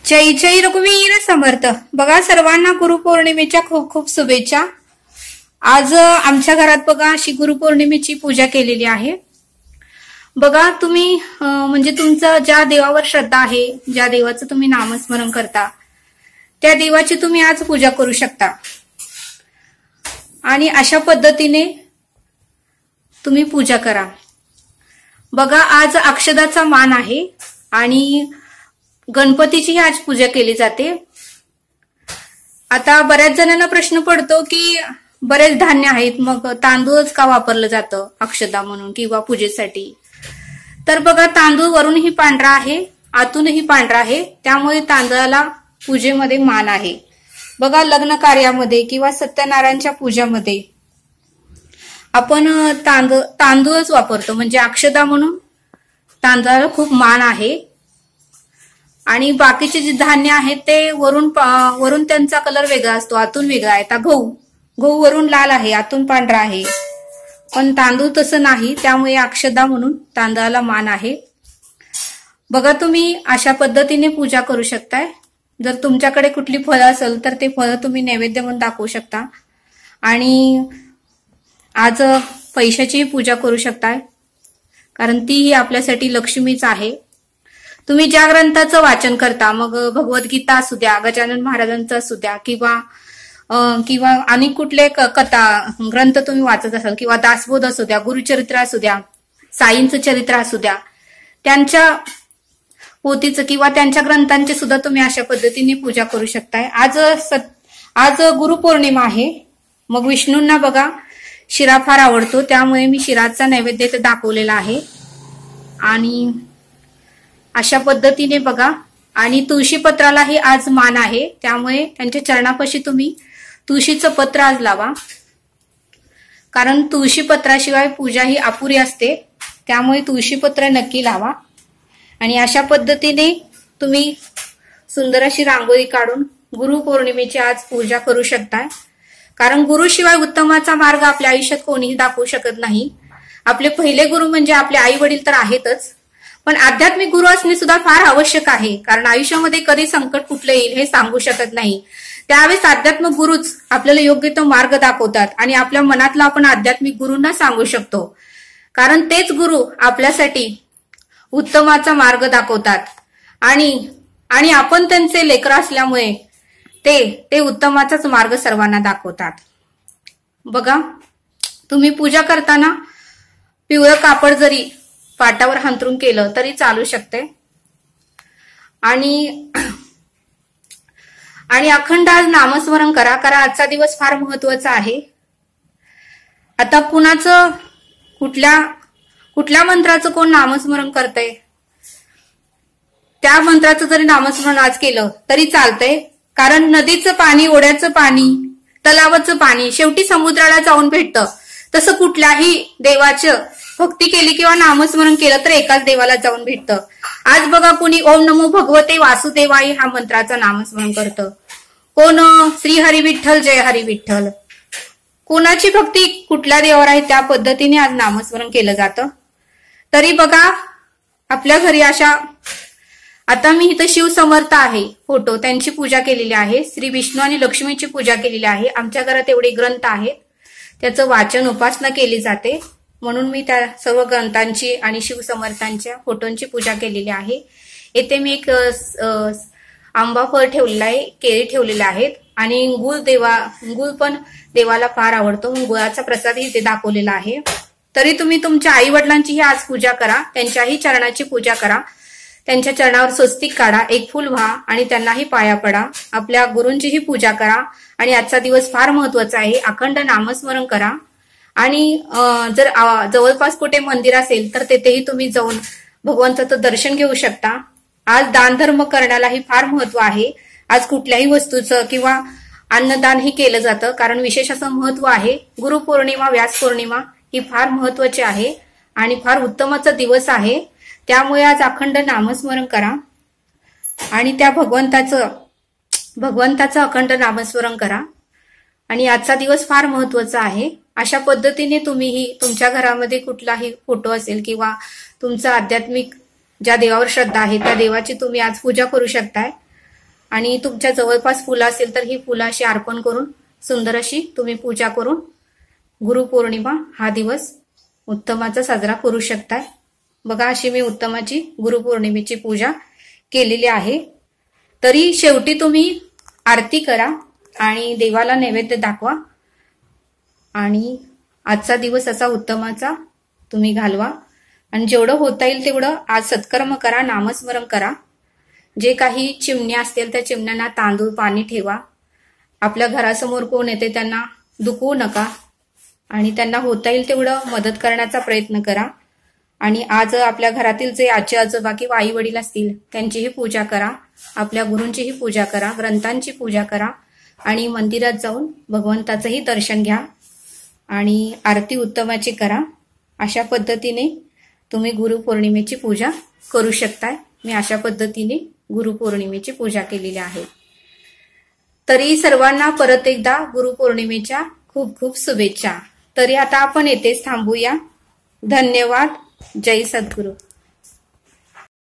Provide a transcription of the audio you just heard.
जय जय रघुवीर समर्थ। बघा, सर्वांना गुरुपौर्णिमेच्या खूप खूप शुभेच्छा। आज आमच्या घरात बघा अशी गुरुपौर्णिमेची पूजा केलेली आहे। बघा, तुम्ही म्हणजे तुमचं ज्या देवावर श्रद्धा आहे, ज्या देवाचं तुम्ही नामस्मरण करता, त्या देवाची तुम्ही आज पूजा करू शकता। आणि अशा पद्धतीने तुम्ही पूजा करा। बघा, आज अक्षदाचा मान आहे आणि गणपतीची आज पूजा केली जाते। आता बऱ्याच जणांना प्रश्न पडतो की बरेच धान्य आहेत, मग तांदूळच का वापरलं जातं अक्षदा म्हणून किंवा पूजेसाठी? तर बघा, तांदूळ वरूनही पांढरा आहे, आतूनही पांढरा आहे, त्यामुळे तांदळाला पूजेमध्ये मान आहे। बघा, लग्न कार्यामध्ये किंवा सत्यनारायणच्या पूजामध्ये आपण तांदूळच वापरतो, म्हणजे अक्षदा म्हणून तांदळाला खूप मान आहे। आणि बाकीचे जे धान्य आहेत ते वरून त्यांचा कलर वेगळा असतो, आतून वेगळा आहे। आता गहू वरून लाल आहे, आतून पांढरा आहे, पण तांदूळ तसं नाही, त्यामुळे अक्षदा म्हणून तांदळाला मान आहे। बघा, तुम्ही अशा पद्धतीने पूजा करू शकताय। जर तुमच्याकडे कुठली फळं असेल तर ते फळं तुम्ही नैवेद्य म्हणून दाखवू शकता। आणि आज पैशाचीही पूजा करू शकताय, कारण तीही आपल्यासाठी लक्ष्मीच आहे। तुम्ही ज्या ग्रंथाचं वाचन करता, मग भगवद्गीता असू द्या, गजानन महाराजांचं असू द्या, किंवा आणि कुठले कथा ग्रंथ तुम्ही वाचत असाल, किंवा दासबोध असू द्या, गुरुचरित्र असू द्या, साईंचं चरित्र असू द्या, त्यांच्या पोथीचं किंवा त्यांच्या ग्रंथांची सुद्धा तुम्ही अशा पद्धतीने पूजा करू शकताय। आज गुरुपौर्णिमा आहे, मग विष्णूंना बघा शिरा फार आवडतो, त्यामुळे मी शिराचा नैवेद्य इथे दाखवलेला आहे। आणि अशा पद्धतीने बघा, आणि तुळशी पत्रालाही आज मान आहे, त्यामुळे त्यांच्या चरणापाशी तुम्ही तुळशीचं पत्र आज लावा, कारण तुळशी पत्राशिवाय पूजा ही अपुरी असते, त्यामुळे तुळशी पत्र नक्की लावा। आणि अशा पद्धतीने तुम्ही सुंदर अशी रांगोळी काढून गुरुपौर्णिमेची आज पूजा करू शकताय, कारण गुरुशिवाय उत्तमाचा मार्ग आपल्या आयुष्यात कोणीही दाखवू शकत नाही। आपले पहिले गुरु म्हणजे आपले आई वडील तर आहेतच, पण आध्यात्मिक गुरु असणे सुद्धा फार आवश्यक आहे, कारण आयुष्यामध्ये कधी संकट कुठलं येईल हे सांगू शकत नाही। त्यावेळेस आध्यात्मिक गुरुच आपल्याला योग्य तो मार्ग दाखवतात, आणि आपल्या मनातला आपण आध्यात्मिक गुरूंना सांगू शकतो, कारण तेच गुरु आपल्यासाठी उत्तमाचा मार्ग दाखवतात। आणि आपण त्यांचे लेकर असल्यामुळे ते उत्तमाचाच मार्ग सर्वांना दाखवतात। बघा, तुम्ही पूजा करताना पिवळं कापड जरी पाटावर अंथरून केलं तरी चालू शकते। आणि अखंड आज नामस्मरण करा, कारण आजचा दिवस फार महत्वाचा आहे। आता कुठल्या मंत्राचं कोण नामस्मरण करतंय, त्या मंत्राचं जरी नामस्मरण आज केलं तरी चालतंय, कारण नदीचं पाणी, ओढ्याचं पाणी, तलावाचं पाणी शेवटी समुद्राला जाऊन भेटतं। तसं कुठल्याही देवाचं भक्ती केली किंवा नामस्मरण केलं तर एकाच देवाला जाऊन भेटतं। आज बघा, कुणी ओम नमो भगवते वासुदेवाय हा मंत्राचं नामस्मरण करतं, कोण श्री हरी विठ्ठल जय हरी विठ्ठल। कोणाची भक्ती कुठल्या देवावर आहे त्या पद्धतीने आज नामस्मरण केलं जातं। तरी बघा, आपल्या घरी आता मी इथं शिव समर्थ आहे फोटो, त्यांची पूजा केलेली आहे, श्री विष्णू आणि लक्ष्मीची पूजा केलेली आहे। आमच्या घरात एवढे ग्रंथ आहेत, त्याचं वाचन उपासना केली जाते, म्हणून मी त्या सर्व ग्रंथांची आणि शिव समर्थांच्या फोटोंची पूजा केलेली आहे। येथे मी एक आंबा फळ ठेवलेला आहे, केळी ठेवलेले आहेत, आणि गुळ पण देवाला फार आवडतो, म्हणून गुळाचा प्रसादही इथे दाखवलेला आहे। तरी तुम्ही तुमच्या आई वडिलांचीही आज पूजा करा, त्यांच्याही चरणाची पूजा करा, त्यांच्या चरणावर स्वस्तिक काढा, एक फूल व्हा आणि त्यांनाही पाया पडा, आपल्या गुरूंचीही पूजा करा। आणि आजचा दिवस फार महत्वाचा आहे, अखंड नामस्मरण करा। आणि जर जवळपास कुठे मंदिर असेल तर तेथेही तुम्ही जाऊन भगवंताचं दर्शन घेऊ शकता। आज दानधर्म करण्यालाही फार महत्व आहे। आज कुठल्याही वस्तूचं किंवा अन्नदानही केलं जातं, कारण विशेष असं महत्व आहे। गुरुपौर्णिमा, व्यास पौर्णिमा ही फार महत्वाची आहे आणि फार उत्तमाचा दिवस आहे, त्यामुळे आज अखंड नामस्मरण करा आणि त्या भगवंताचं अखंड नामस्मरण करा। आणि आजचा दिवस फार महत्वाचा आहे। अशा पद्धतीने तुम्हीही तुमच्या घरामध्ये कुठलाही फोटो असेल किंवा तुमचं आध्यात्मिक ज्या देवावर श्रद्धा आहे त्या देवाची तुम्ही आज पूजा करू शकताय। आणि तुमच्या जवळपास फुलं असेल तर ही फुलं अशी अर्पण करून सुंदर अशी तुम्ही पूजा करून गुरुपौर्णिमा हा दिवस उत्तमाचा साजरा करू शकताय। बघा अशी मी उत्तमाची गुरुपौर्णिमेची पूजा केलेली आहे। तरी शेवटी तुम्ही आरती करा आणि देवाला नैवेद्य दाखवा आणि आजचा दिवस असा उत्तमाचा तुम्ही घालवा आणि जेवढं होता येईल तेवढं आज सत्कर्म करा, नामस्मरण करा। जे काही चिमण्या असतील त्या चिमण्यांना तांदूळ पाणी ठेवा। आपल्या घरासमोर कोण येते त्यांना दुखवू नका आणि त्यांना होता येईल तेवढं मदत करण्याचा प्रयत्न करा। आणि आज आपल्या घरातील जे आजी आजोबा किंवा आई वडील असतील त्यांचीही पूजा करा, आपल्या गुरूंचीही पूजा करा, ग्रंथांची पूजा करा आणि मंदिरात जाऊन भगवंताचंही दर्शन घ्या आणि आरती उत्तमाची करा। अशा पद्धतीने तुम्ही गुरुपौर्णिमेची पूजा करू शकताय। मी अशा पद्धतीने गुरुपौर्णिमेची पूजा केलेली आहे। तरी सर्वांना परत एकदा गुरुपौर्णिमेच्या खूप खूप शुभेच्छा। तरी आता आपण येथेच थांबूया। धन्यवाद। जय सद्गुरू।